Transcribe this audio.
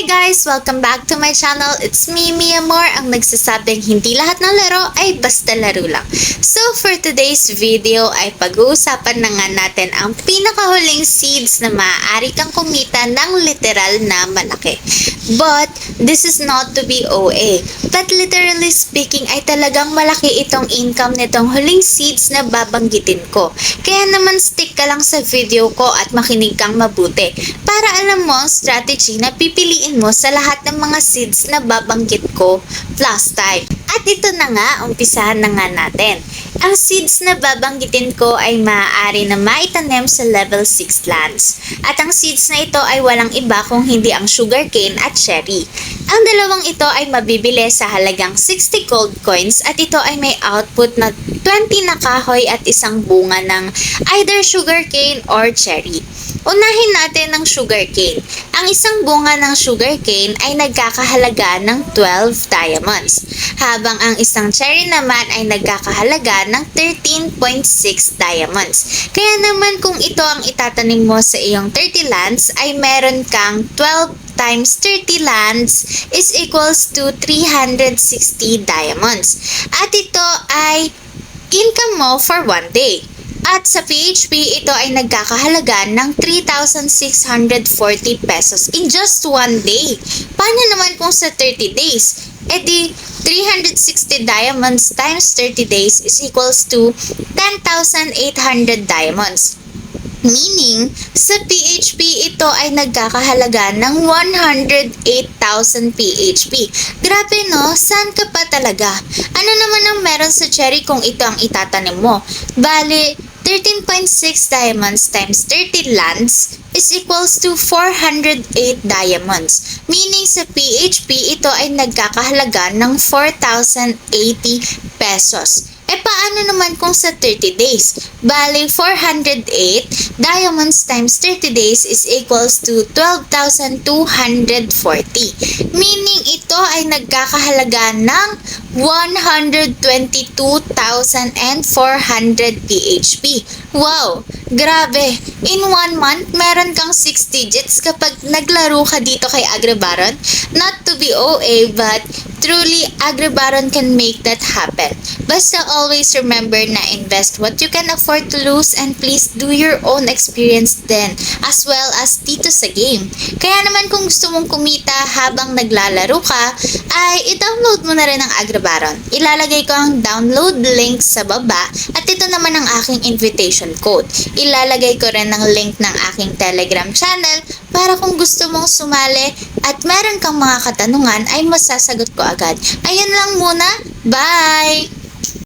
guys! Welcome back to my channel. It's me, Mia Moore, ang nagsasabing hindi lahat ng laro ay basta laro lang. So for today's video ay pag-uusapan na nga natin ang pinakahuling seeds na maaari kang kumita ng literal na malaki. But this is not to be OA. But literally speaking ay talagang malaki itong income nitong huling seeds na babanggitin ko. Kaya naman stick ka lang sa video ko at makinig kang mabuti para alam mo ang strategy na pipiliin mo sa lahat ng mga seeds na babanggit ko last time. At ito na nga, umpisahan na nga natin. Ang seeds na babanggitin ko ay maaari na maitanim sa level 6 lands. At ang seeds na ito ay walang iba kung hindi ang sugarcane at cherry. Ang dalawang ito ay mabibili sa halagang 60 gold coins at ito ay may output na 20 na kahoy at isang bunga ng either sugarcane or cherry. Unahin natin ang sugarcane. Ang isang bunga ng sugarcane ay nagkakahalaga ng 12 diamonds, habang ang isang cherry naman ay nagkakahalaga ng 13.6 diamonds. Kaya naman kung ito ang itatanim mo sa iyong 30 lands ay meron kang 12 times 30 lands is equals to 360 diamonds. At ito ay income mo for one day. At sa PHP, ito ay nagkakahalaga ng 3,640 pesos in just one day. Paano naman kung sa 30 days? E di, 360 diamonds times 30 days is equals to 10,800 diamonds. Meaning, sa PHP, ito ay nagkakahalaga ng 108,000 PHP. Grabe no? Saan ka pa talaga? Ano naman ang meron sa cherry kung ito ang itatanim mo? Bali, 13.6 diamonds times 30 lands is equals to 408 diamonds. Meaning sa PHP, ito ay nagkakahalaga ng 4,080 pesos. E paano naman kung sa 30 days? Bali, 408 diamonds times 30 days is equals to 12,240. Meaning ito ay nagkakahalaga ng 122,400 PHP. Wow! Grabe! In 1 month, meron kang 6 digits kapag naglaro ka dito kay Agribaron. Not to be OA, but truly, Agribaron can make that happen. Basta always remember na invest what you can afford to lose and please do your own experience then as well as dito sa game. Kaya naman kung gusto mong kumita habang naglalaro ka, ay i-download mo na rin ang Agribaron. Ilalagay ko ang download link sa baba at ito naman ang aking invitation code. Ilalagay ko rin ang link ng aking Telegram channel para kung gusto mong sumali at meron kang mga katanungan ay masasagot ko agad. Ayun lang muna. Bye!